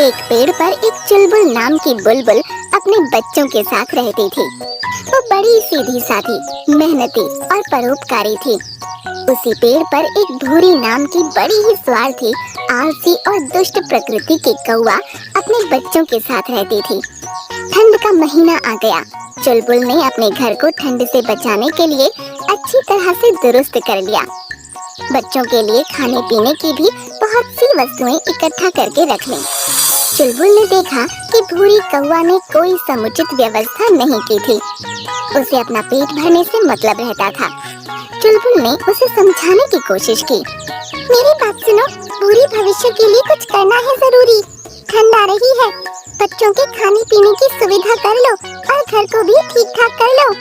एक पेड़ पर एक चुलबुल नाम की बुलबुल अपने बच्चों के साथ रहती थी। वो बड़ी सीधी साधी, मेहनती और परोपकारी थी। उसी पेड़ पर एक भूरी नाम की बड़ी ही स्वार्थी, आलसी और दुष्ट प्रकृति की कौवा अपने बच्चों के साथ रहती थी। ठंड का महीना आ गया। चुलबुल ने अपने घर को ठंड से बचाने के लिए अच्छी तरह से दुरुस्त कर लिया। बच्चों के लिए खाने पीने की भी बहुत सी वस्तुएं इकट्ठा करके रख ली। चुलबुल ने देखा कि भूरी कौवा ने कोई समुचित व्यवस्था नहीं की थी। उसे अपना पेट भरने से मतलब रहता था। चुलबुल ने उसे समझाने की कोशिश की। मेरी बात सुनो, भूरी भविष्य के लिए कुछ करना है जरूरी। ठंड आ रही है, बच्चों के खाने पीने की सुविधा कर लो और घर को भी ठीक ठाक कर लो।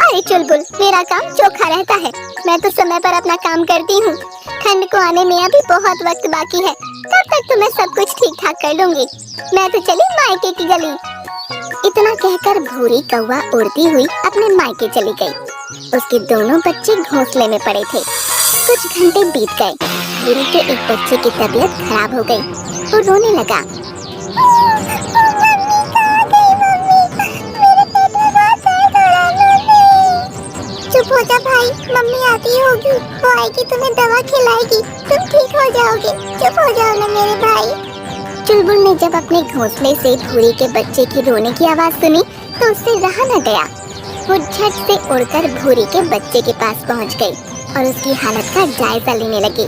अरे चुलबुल, मेरा काम चोखा रहता है। मैं तो समय पर अपना काम करती हूँ। ठंड को आने में अभी बहुत वक्त बाकी है, तब तक तो मैं सब कुछ ठीक ठाक कर लूंगी। मैं तो चली मायके की गली। इतना कहकर भूरी कौवा उड़ती हुई अपने मायके चली गई। उसके दोनों बच्चे घोंसले में पड़े थे। कुछ घंटे बीत गए। भूरी के एक बच्चे की तबीयत खराब हो गई। वो रोने लगा। चुप हो जा भाई, मम्मी आती होगी, वो आएगी तुम्हें दवा खिलाएगी, तुम ठीक हो जाओगे। चुप हो जाओ ना मेरे भाई। चुलबुल ने जब अपने घोंसले से भूरी के बच्चे की रोने की आवाज सुनी तो उससे रहा न गया। वो झट से उड़कर भूरी के बच्चे के पास पहुंच गई और उसकी हालत का जायजा लेने लगी।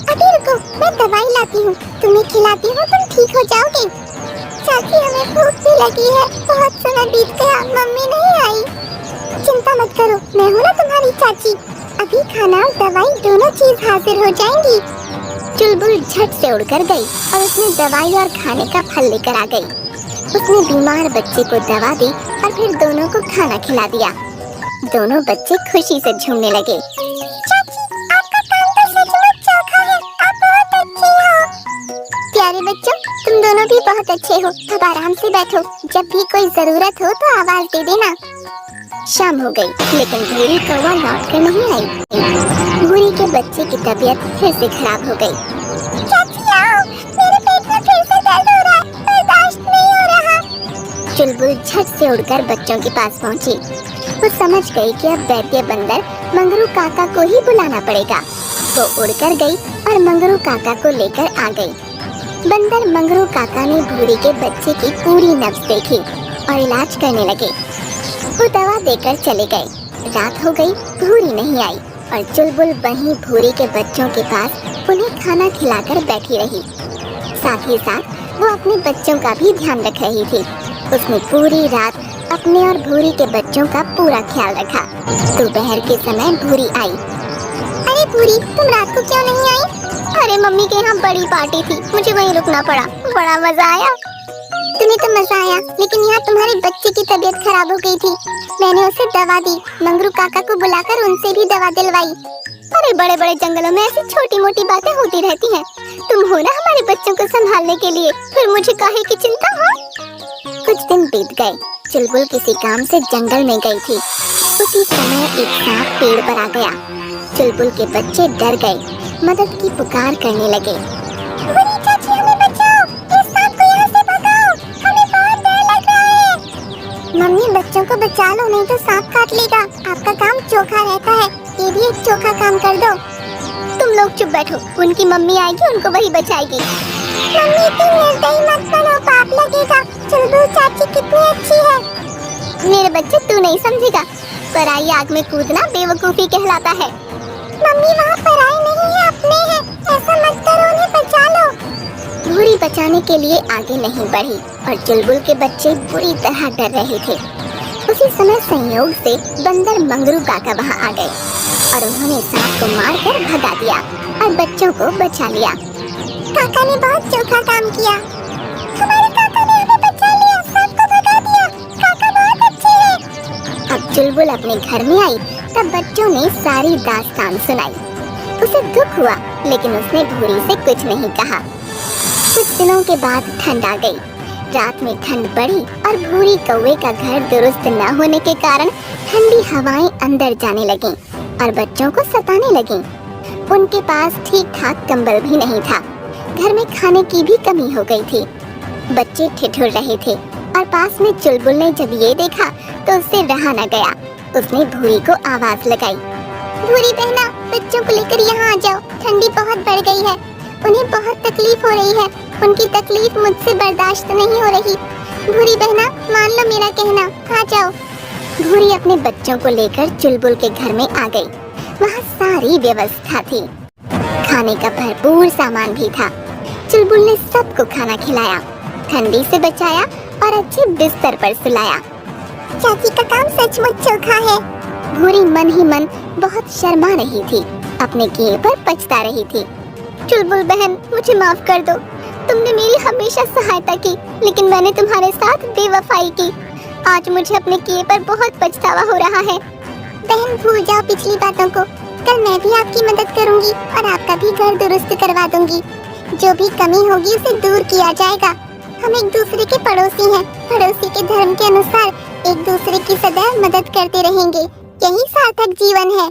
अभी रुको, मैं दवाई लाती हूँ, तुम्हें खिलाती हूँ, तुम ठीक हो जाओगे। चाची, हमें भूख भी लगी है, बहुत समय बीत गया, मम्मी नहीं आई। चिंता मत करो, मैं हूँ ना तुम्हारी चाची। अभी खाना और दवाई दोनों चीज हाजिर हो जाएंगी। चुलबुल झट से उड़कर गई और उसने दवाई और खाने का फल लेकर आ गई। उसने बीमार बच्चे को दवा दी और फिर दोनों को खाना खिला दिया। दोनों बच्चे खुशी से झूमने लगे। चाची, आपका काम तो सचमुच चोखा है, आप बहुत अच्छी हो। प्यारे बच्चों, तुम दोनों भी बहुत अच्छे हो। अब आराम से बैठो, जब भी कोई जरूरत हो तो आवाज दे देना। शाम हो गई, लेकिन भूरी कौवा लौट कर नहीं आई। भूरी के बच्चे की तबीयत फिर से खराब हो गई। चाची आओ, मेरे पेट में फिर से दर्द हो रहा है, बर्दाश्त नहीं हो रहा। चुलबुल झट से उड़कर बच्चों के पास पहुंची। वो समझ गई कि अब दैत्य बंदर मंगरू काका को ही बुलाना पड़ेगा। वो उड़कर गई और मंगरू काका को लेकर आ गई। बंदर मंगरू काका ने भूरी के बच्चे की पूरी नब्ज देखी और इलाज करने लगे। वो दवा देकर चले गए। रात हो गई, भूरी नहीं आई और चुलबुल वहीं भूरी के बच्चों के पास उन्हें खाना खिलाकर बैठी रही। साथ ही साथ वो अपने बच्चों का भी ध्यान रख रही थी। उसने पूरी रात अपने और भूरी के बच्चों का पूरा ख्याल रखा। दोपहर के समय भूरी आई। अरे भूरी, तुम रात को क्यों नहीं आई? अरे मम्मी के यहाँ बड़ी पार्टी थी, मुझे वहीं रुकना पड़ा। बड़ा मजा आया। तुम्हें तो मजा आया, लेकिन यहाँ तुम्हारे बच्चे की तबीयत खराब हो गई थी। मैंने उसे दवा दी, मंगरू काका को बुलाकर उनसे भी दवा दिलवाई। अरे बड़े बड़े जंगलों में ऐसी छोटी मोटी बातें होती रहती हैं। तुम हो ना हमारे बच्चों को संभालने के लिए, फिर मुझे काहे की चिंता हो? कुछ दिन बीत गए। चुलबुल किसी काम से जंगल में गई थी। उसी समय एक सांप पेड़ पर आ गया। चुलबुल के बच्चे डर गए, मदद की पुकार करने लगे। चाची, हमें बचाओ, इस सांप को यहाँ से भगाओ, हमें बहुत डर लग रहा है। मम्मी, बच्चों को बचा लो, नहीं तो सांप काट लेगा। आपका काम चोखा रहता है, ये भी एक चोखा काम कर दो। तुम लोग चुप बैठो, उनकी मम्मी आएगी, उनको वही बचाएगी। मम्मी, तुम निर्दयी मत बनो, पाप लगेगा। चुलबुल चाची कितनी अच्छी है। मेरे बच्चे, तू नहीं समझेगा। पराई आग में कूदना बेवकूफी कहलाता है। मम्मी, वहाँ पराई नहीं है, अपने हैं। ऐसा मत करो, उन्हें बचा लो। भूरी बचाने के लिए आगे नहीं बढ़ी और चुलबुल के बच्चे बुरी तरह डर रहे थे। उसी समय संयोग से बंदर मंगरू काका वहाँ आ गए और उन्होंने सांप को मारकर भगा दिया और बच्चों को बचा लिया। काका ने बहुत चोखा काम किया। हमारे काका ने हमें बचा लिया, सांप को भगा दिया। काका बहुत अच्छे हैं। अब चुलबुल अपने घर में आई तब बच्चों ने सारी दास्तान सुनाई। उसे दुख हुआ, लेकिन उसने भूरी से कुछ नहीं कहा। कुछ दिनों के बाद ठंड आ गई। रात में ठंड बढ़ी और भूरी कौवे का घर दुरुस्त न होने के कारण ठंडी हवाएं अंदर जाने लगीं और बच्चों को सताने लगीं। उनके पास ठीक ठाक कंबल भी नहीं था। घर में खाने की भी कमी हो गई थी। बच्चे ठिठुर रहे थे और पास में चुलबुल ने जब ये देखा तो उससे रहा न गया। उसने भूरी को आवाज लगाई, भूरी बहना, बच्चों को लेकर यहाँ आ जाओ, ठंडी बहुत बढ़ गई है, उन्हें बहुत तकलीफ हो रही है, उनकी तकलीफ मुझसे बर्दाश्त नहीं हो रही। भूरी बहना, मान लो मेरा कहना, आ जाओ। भूरी अपने बच्चों को लेकर चुलबुल के घर में आ गई। वहाँ सारी व्यवस्था थी, खाने का भरपूर सामान भी था। चुलबुल ने सबको खाना खिलाया, ठंडी से बचाया और अच्छे बिस्तर पर सुलाया। चाची का काम सचमुच चोखा है। भूरी मन ही मन बहुत शर्मा रही थी, अपने किए पर पछता रही थी। चुलबुल बहन, मुझे माफ कर दो, तुमने मेरी हमेशा सहायता की, लेकिन मैंने तुम्हारे साथ बेवफाई की। आज मुझे अपने किए पर बहुत पछतावा हो रहा है। बहन, भूल जाओ पिछली बातों को, कल मैं भी आपकी मदद करूंगी और आपका भी घर दुरुस्त करवा दूंगी। जो भी कमी होगी उसे दूर किया जाएगा। हम एक दूसरे के पड़ोसी हैं, पड़ोसी के धर्म के अनुसार एक दूसरे की सदैव मदद करते रहेंगे। यही सार्थक जीवन है।